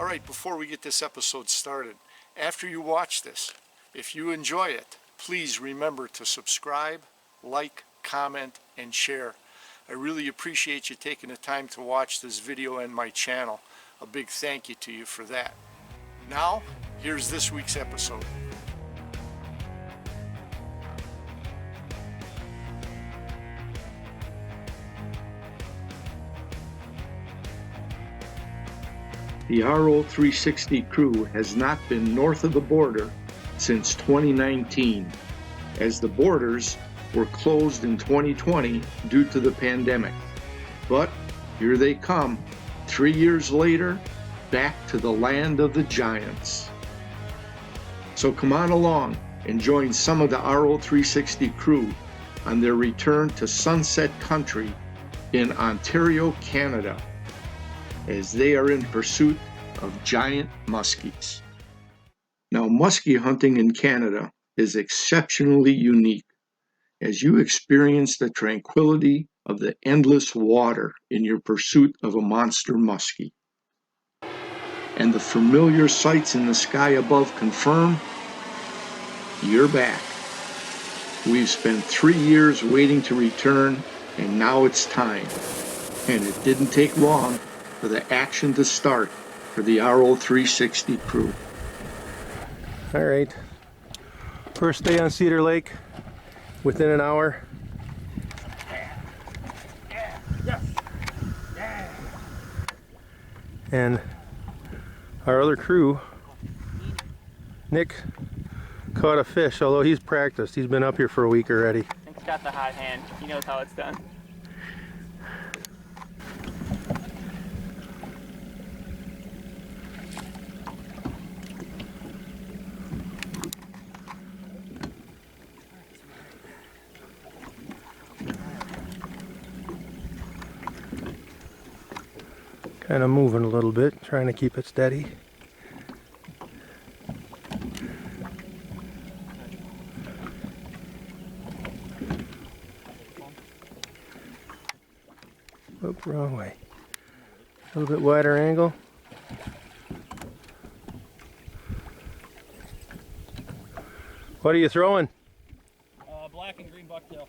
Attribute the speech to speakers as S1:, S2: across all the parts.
S1: All right, before we get this episode started, after you watch this, if you enjoy it, please remember to subscribe, like, comment, and share. I really appreciate you taking the time to watch this video and my channel. A big thank you to you for that. Now, here's this week's episode. The RO369 crew has not been north of the border since 2019, as the borders were closed in 2020 due to the pandemic. But here they come, 3 years later, back to the land of the giants. So come on along and join some of the RO369 crew on their return to Sunset Country in Ontario, Canada, as they are in pursuit of giant muskies. Now, muskie hunting in Canada is exceptionally unique, as you experience the tranquility of the endless water in your pursuit of a monster muskie. And the familiar sights in the sky above confirm you're back. We've spent 3 years waiting to return, and now it's time. And it didn't take long for the action to start for the RO369 crew.
S2: All right, first day on Cedar Lake, within an hour. And our other crew, Nick, caught a fish, although he's practiced. He's been up here for a week already.
S3: Nick's got the hot hand. He knows how it's done.
S2: Kind of moving a little bit, trying to keep it steady. Oops, wrong way. A little bit wider angle. What are you throwing?
S3: Black and green bucktail.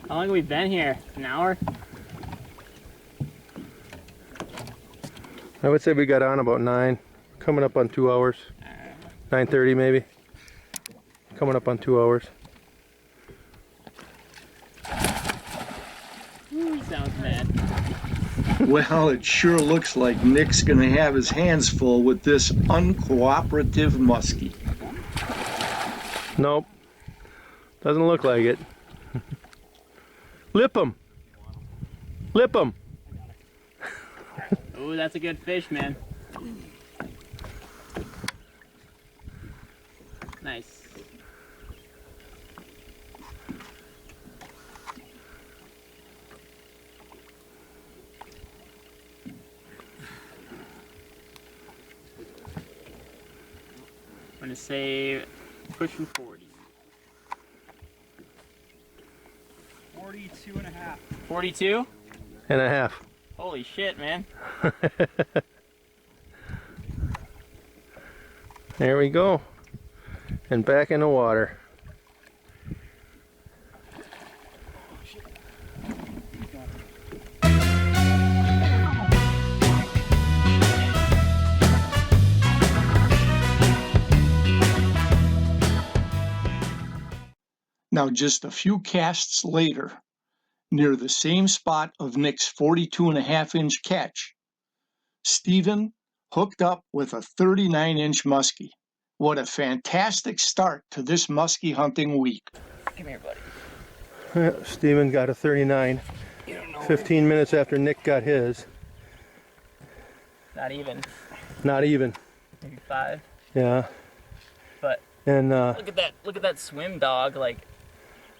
S3: How long have we been here? An hour?
S2: I would say we got on about 9. Coming up on 2 hours. 9:30 maybe. Coming up on 2 hours.
S3: Ooh, sounds mad.
S1: Well, it sure looks like Nick's gonna have his hands full with this uncooperative muskie.
S2: Nope. Doesn't look like it. Lip him. Lip him.
S3: Ooh, that's a good fish, man. Nice. I'm gonna say pushing 40.
S4: 42 and a half.
S3: 42?
S2: And a half.
S3: Holy shit, man.
S2: There we go. And back in the water.
S1: Now, just a few casts later, near the same spot of Nick's 42.5-inch catch, Stephen hooked up with a 39-inch muskie. What a fantastic start to this muskie hunting week.
S3: Come here, buddy.
S2: Yeah, Steven got a 39. 15 minutes after Nick got his.
S3: Not even.
S2: Not even.
S3: Maybe 5.
S2: Yeah.
S3: But
S2: And
S3: look at that swim dog. Like,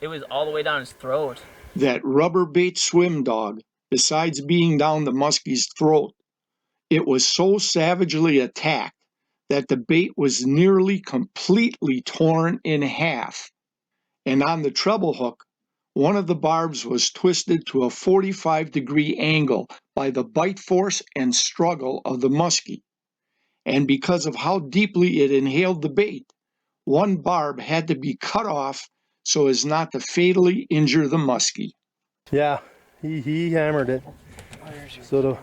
S3: it was all the way down his throat.
S1: That rubber bait swim dog, besides being down the muskie's throat, it was so savagely attacked that the bait was nearly completely torn in half. And on the treble hook, one of the barbs was twisted to a 45-degree angle by the bite force and struggle of the muskie. And because of how deeply it inhaled the bait, one barb had to be cut off so as not to fatally injure the muskie.
S2: Yeah, he hammered it. So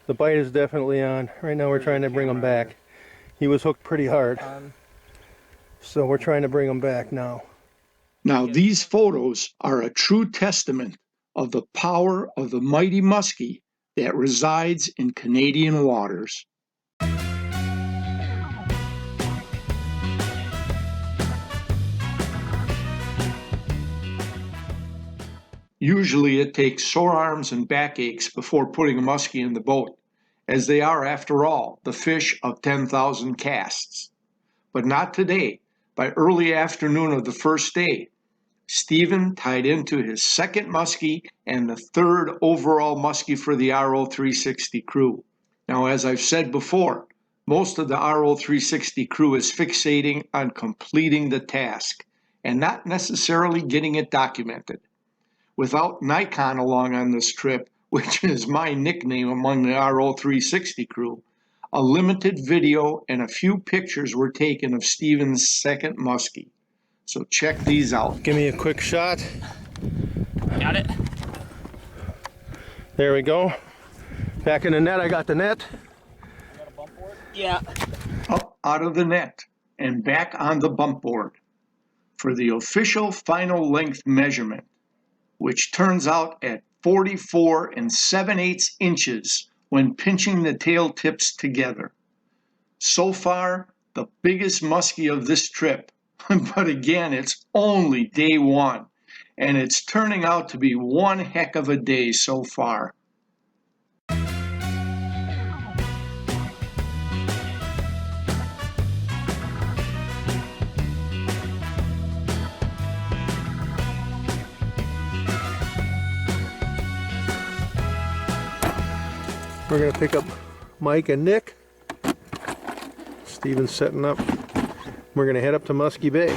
S2: the bite is definitely on. Right now we're trying to bring him back. He was hooked pretty hard. So we're trying to bring him back now.
S1: Now these photos are a true testament of the power of the mighty muskie that resides in Canadian waters. Usually it takes sore arms and backaches before putting a muskie in the boat, as they are, after all, the fish of 10,000 casts. But not today. By early afternoon of the first day, Stephen tied into his second muskie and the third overall muskie for the RO360 crew. Now, as I've said before, most of the RO360 crew is fixating on completing the task and not necessarily getting it documented. Without Nikon along on this trip, which is my nickname among the RO360 crew, a limited video and a few pictures were taken of Stephen's second muskie. So check these out.
S2: Give me a quick shot.
S3: Got it.
S2: There we go. Back in the net, I got the net.
S3: Got a bump board? Yeah.
S1: Up out of the net and back on the bump board for the official final length measurement, which turns out at 44 7/8 inches when pinching the tail tips together. So far, the biggest muskie of this trip, but again, it's only day one, and it's turning out to be one heck of a day so far.
S2: We're gonna pick up Mike and Nick. Stephen's setting up. We're gonna head up to Musky Bay.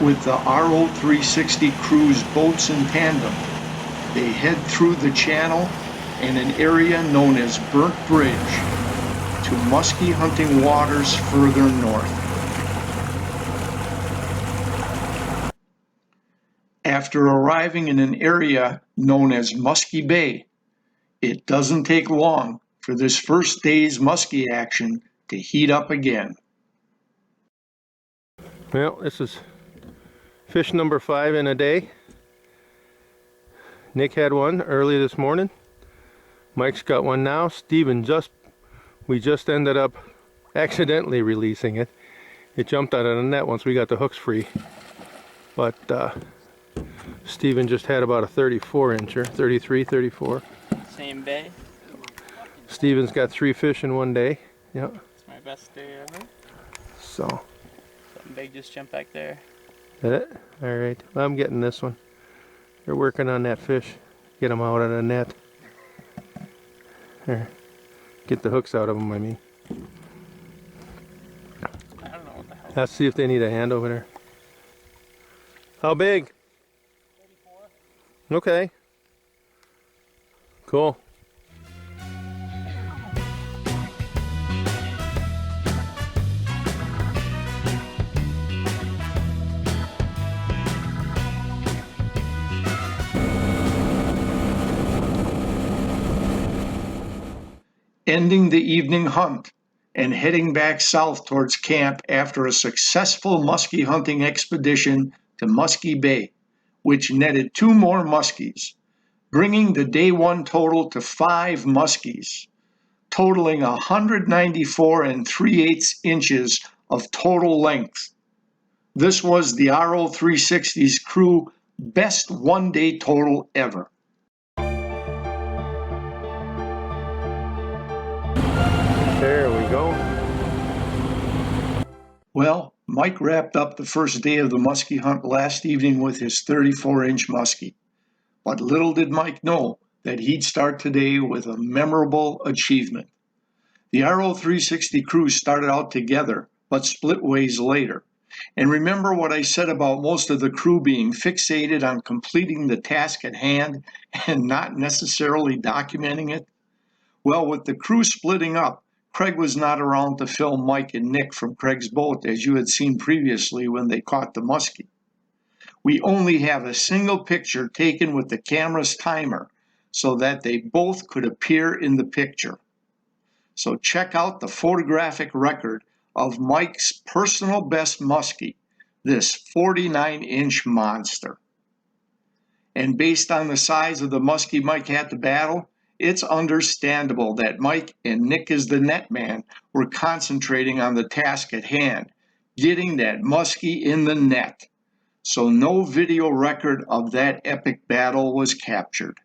S1: With the RO360 crew's boats in tandem, they head through the channel and an area known as Burnt Bridge to muskie hunting waters further north. After arriving in an area known as Musky Bay, it doesn't take long for this first day's muskie action to heat up again.
S2: Well, this is fish number 5 in a day. Nick had one early this morning. Mike's got one now. Stephen we just ended up accidentally releasing it. It jumped out of the net once we got the hooks free. But Stephen just had about a 34 incher, 33, 34.
S3: Same bay.
S2: Stephen's got 3 fish in one day. Yeah.
S3: It's my best day ever.
S2: So.
S3: Something big just jumped back there.
S2: Is it? Alright. I'm getting this one. They're working on that fish. Get them out of the net. Here. Get the hooks out of them, I mean.
S3: I don't know what the hell.
S2: Let's see if they need a hand over there. How big? 34. Okay. Cool.
S1: Ending the evening hunt and heading back south towards camp after a successful muskie hunting expedition to Musky Bay, which netted 2 more muskies, bringing the day 1 total to 5 muskies, totaling 194 3/8 inches of total length. This was the RO360's crew best one-day total ever.
S2: There we go.
S1: Well, Mike wrapped up the first day of the muskie hunt last evening with his 34-inch muskie. But little did Mike know that he'd start today with a memorable achievement. The RO360 crew started out together, but split ways later. And remember what I said about most of the crew being fixated on completing the task at hand and not necessarily documenting it? Well, with the crew splitting up, Craig was not around to film Mike and Nick from Craig's boat as you had seen previously when they caught the muskie. We only have a single picture taken with the camera's timer so that they both could appear in the picture. So check out the photographic record of Mike's personal best muskie, this 49-inch monster. And based on the size of the muskie Mike had to battle, it's understandable that Mike and Nick as the net man were concentrating on the task at hand, getting that muskie in the net. So no video record of that epic battle was captured.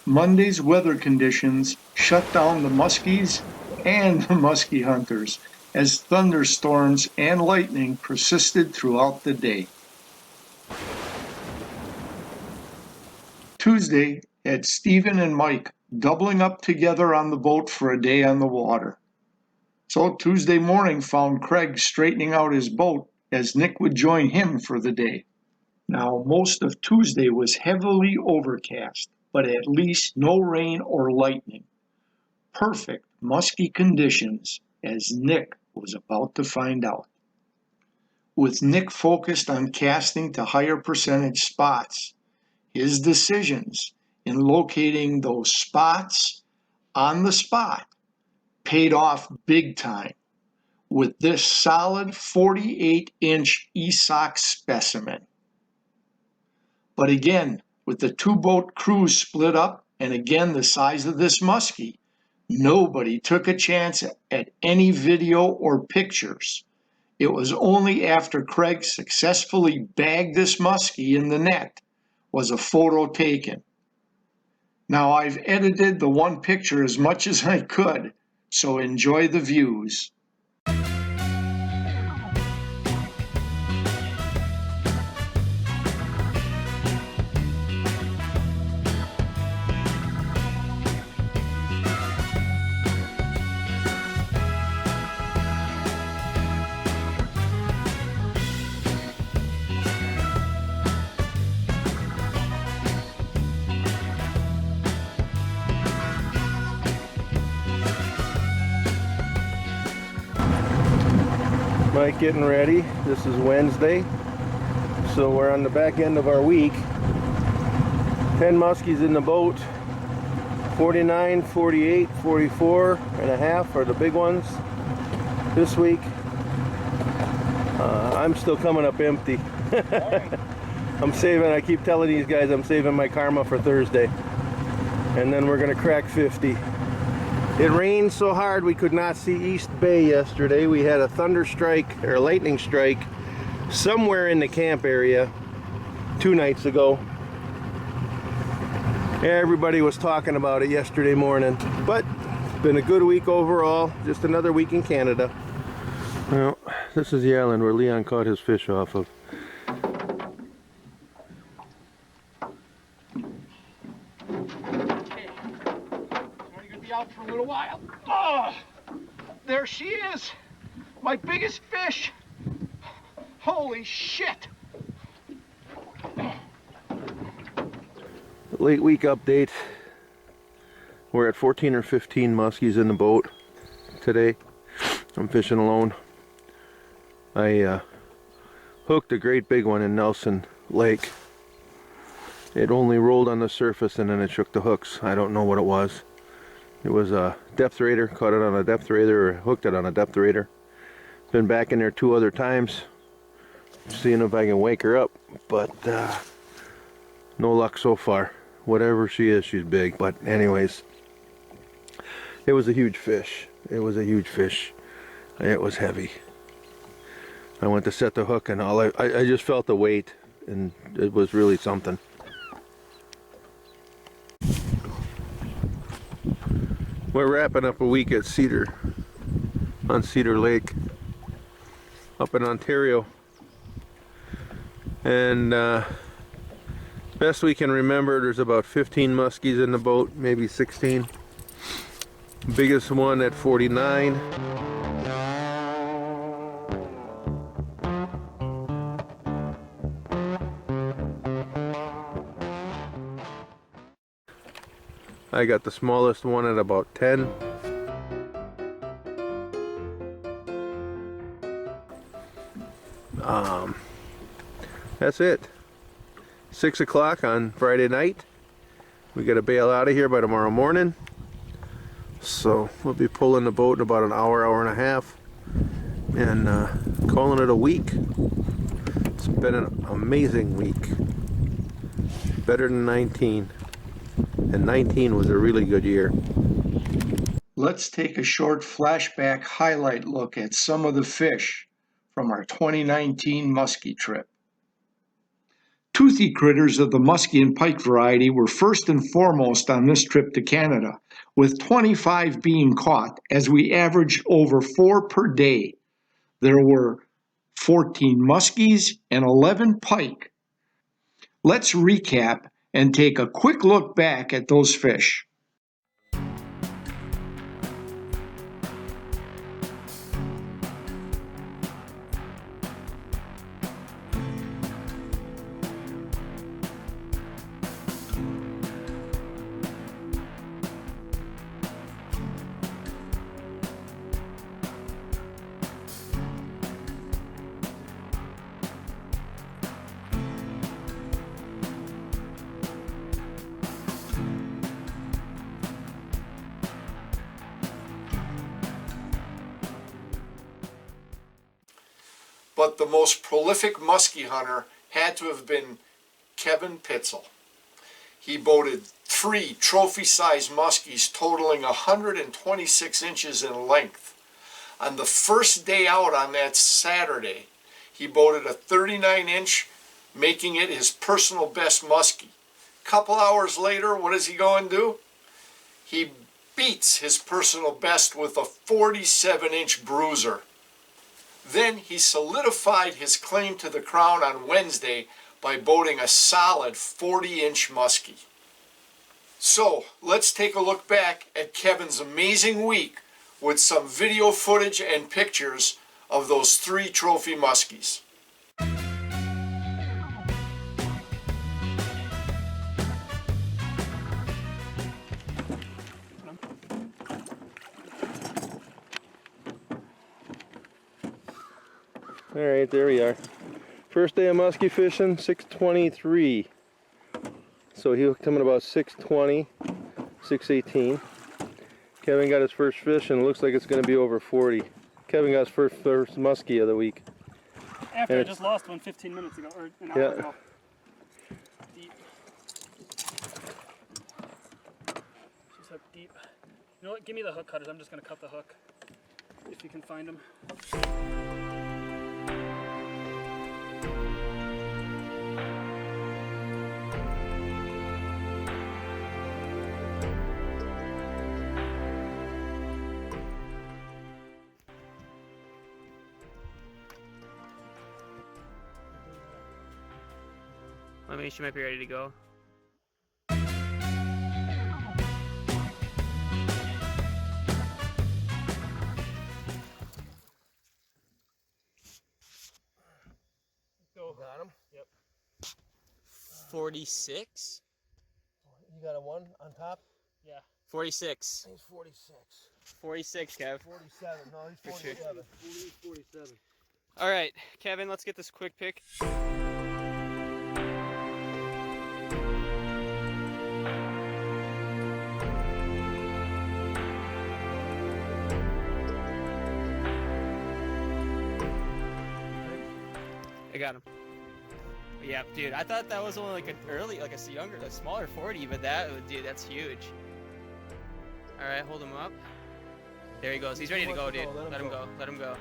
S1: Monday's weather conditions shut down the muskies and the muskie hunters as thunderstorms and lightning persisted throughout the day. Tuesday had Stephen and Mike doubling up together on the boat for a day on the water. So Tuesday morning found Craig straightening out his boat as Nick would join him for the day. Now, most of Tuesday was heavily overcast, but at least no rain or lightning. Perfect musky conditions, as Nick was about to find out. With Nick focused on casting to higher percentage spots, his decisions in locating those spots on the spot paid off big time with this solid 48-inch ESOC specimen. But again, with the two-boat crews split up, and again the size of this muskie, nobody took a chance at any video or pictures. It was only after Craig successfully bagged this muskie in the net was a photo taken. Now I've edited the one picture as much as I could, so enjoy the views.
S2: Mike getting ready. This is Wednesday, so we're on the back end of our week. 10 muskies in the boat. 49, 48, 44 and a half are the big ones this week. I'm still coming up empty. I'm saving, I keep telling these guys I'm saving my karma for Thursday, and then we're gonna crack 50. It rained so hard we could not see East Bay yesterday. We had a thunder strike or a lightning strike somewhere in the camp area 2 nights ago. Everybody was talking about it yesterday morning, but it's been a good week overall. Just another week in Canada. Well, this is the island where Leon caught his fish off of.
S4: Out for a little while. Oh, there she is, my biggest fish. Holy shit.
S2: Late week update. We're at 14 or 15 muskies in the boat today. I'm fishing alone. I hooked a great big one in Nelson Lake. It only rolled on the surface and then it shook the hooks. I don't know what it was. It was a depth raider, caught it on a depth raider, or hooked it on a depth raider. Been back in there 2 other times, seeing if I can wake her up, but no luck so far. Whatever she is, she's big. But anyways, it was a huge fish. It was a huge fish. It was heavy. I went to set the hook and all I just felt the weight and it was really something. We're wrapping up a week at on Cedar Lake up in Ontario, and best we can remember, there's about 15 muskies in the boat, maybe 16. Biggest one at 49. I got the smallest one at about 10. That's it. 6 o'clock on Friday night. We gotta bail out of here by tomorrow morning. So we'll be pulling the boat in about an hour, hour and a half, and calling it a week. It's been an amazing week. Better than 19. And 19 was a really good year.
S1: Let's take a short flashback highlight look at some of the fish from our 2019 muskie trip. Toothy critters of the muskie and pike variety were first and foremost on this trip to Canada, with 25 being caught as we averaged over 4 per day. There were 14 muskies and 11 pike. Let's recap and take a quick look back at those fish. But the most prolific muskie hunter had to have been Kevin Pitzel. He boated 3 trophy-sized muskies totaling 126 inches in length. On the first day out on that Saturday, he boated a 39-inch, making it his personal best muskie. Couple hours later, what does he go and do? He beats his personal best with a 47-inch bruiser. Then he solidified his claim to the crown on Wednesday by boating a solid 40-inch muskie. So let's take a look back at Kevin's amazing week with some video footage and pictures of those 3 trophy muskies.
S2: All right, there we are. First day of muskie fishing, 6:23. So he hooked him at about 6:20, 6:18. Kevin got his first fish, and it looks like it's going to be over 40. Kevin got his first muskie of the week.
S5: After I just lost one 15 minutes ago, or an hour ago. Deep. She's hooked deep. You know what? Give me the hook cutters. I'm just going to cut the hook. If you can find them.
S3: I mean, she might be ready to go.
S2: Go. Got him?
S3: Yep. 46?
S2: You got a 1 on top?
S3: Yeah. 46.
S2: He's 46.
S3: 46, Kev.
S2: 47. No, he's 47. He's 47.
S3: All right, Kevin, let's get this quick pick. I got him. Yeah, dude, I thought that was only like an early, like a younger, a smaller 40, but that, dude, that's huge. All right, hold him up. There he goes. He's ready to go, dude. Let him go. Let him go.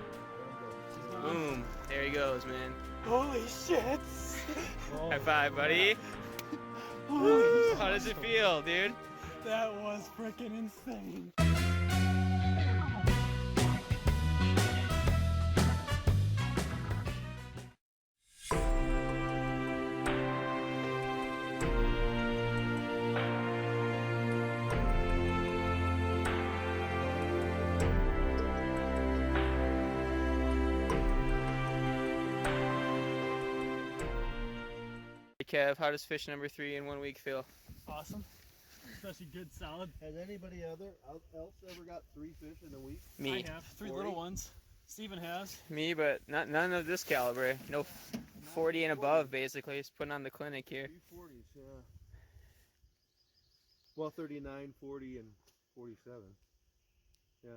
S3: Boom. There he goes, man.
S5: Holy shit!
S3: High five, buddy. How does it feel, dude?
S5: That was freaking insane.
S3: Kev, how does fish number 3 in 1 week feel?
S5: Awesome. Especially good, solid.
S6: Has anybody else ever got 3 fish in a week?
S3: Me.
S5: I have 3 little ones. Steven has.
S3: Me, but none of this caliber. No 40 and above, basically. He's putting on the clinic here.
S6: 340s, yeah. Well, 39, 40, and 47. Yeah.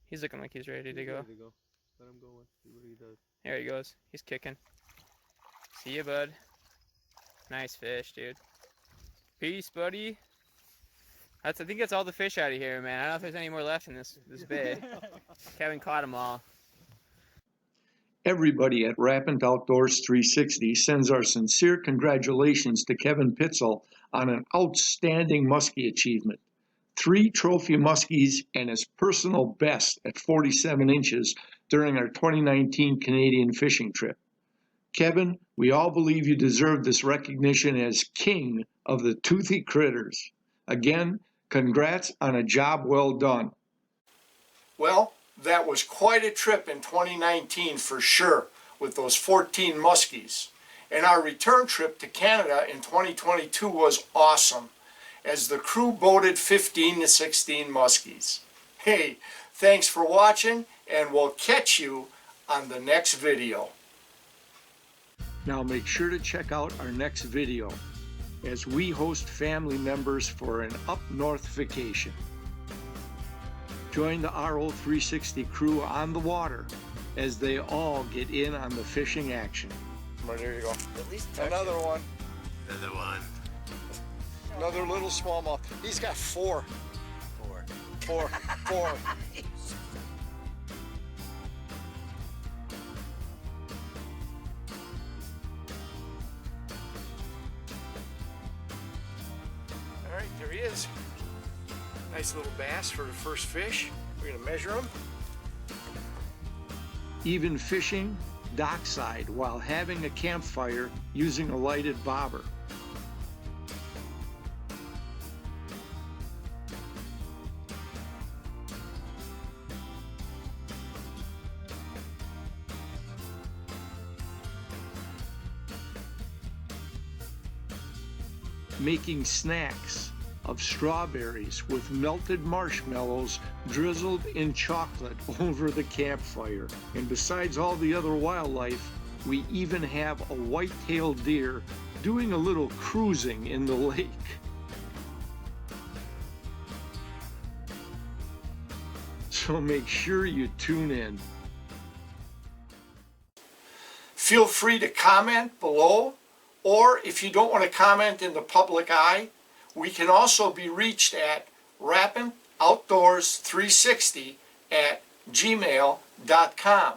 S3: He's looking like he's ready to go.
S6: Ready to go. Let him go. Let's see what he does.
S3: There he goes. He's kicking. See ya, bud. Nice fish, dude. Peace, buddy. I think that's all the fish out of here, man. I don't know if there's any more left in this bay. Kevin caught them all.
S1: Everybody at Rapid Outdoors 360 sends our sincere congratulations to Kevin Pitzel on an outstanding muskie achievement. 3 trophy muskies and his personal best at 47 inches during our 2019 Canadian fishing trip. Kevin, we all believe you deserve this recognition as king of the toothy critters. Again, congrats on a job well done. Well, that was quite a trip in 2019 for sure, with those 14 muskies. And our return trip to Canada in 2022 was awesome, as the crew boated 15 to 16 muskies. Hey, thanks for watching, and we'll catch you on the next video. Now make sure to check out our next video, as we host family members for an up north vacation. Join the RO360 crew on the water as they all get in on the fishing action.
S4: There you go.
S6: At least
S4: Another one.
S6: Another one.
S4: Another little smallmouth. He's got 4. 4. All right, there he is. Nice little bass for the first fish. We're gonna measure him.
S1: Even fishing dockside while having a campfire using a lighted bobber. Making snacks of strawberries with melted marshmallows drizzled in chocolate over the campfire. And besides all the other wildlife, we even have a white-tailed deer doing a little cruising in the lake. So make sure you tune in. Feel free to comment below, or if you don't want to comment in the public eye, we can also be reached at rapingoutdoors360@gmail.com.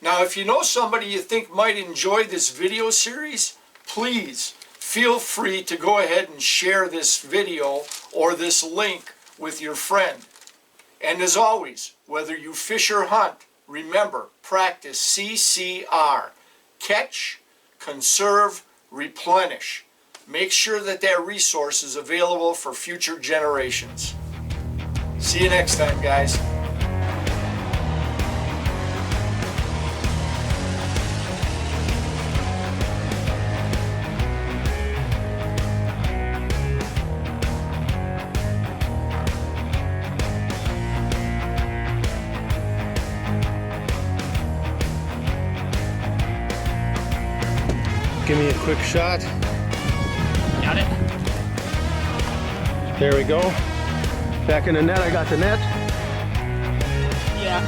S1: Now, if you know somebody you think might enjoy this video series, please feel free to go ahead and share this video or this link with your friend. And as always, whether you fish or hunt, remember, practice CCR. Catch, conserve, replenish. Make sure that that resource is available for future generations. See you next time, guys.
S2: Give me a quick shot.
S5: Got it.
S2: There we go. Back in the net, I got the net.
S5: Yeah.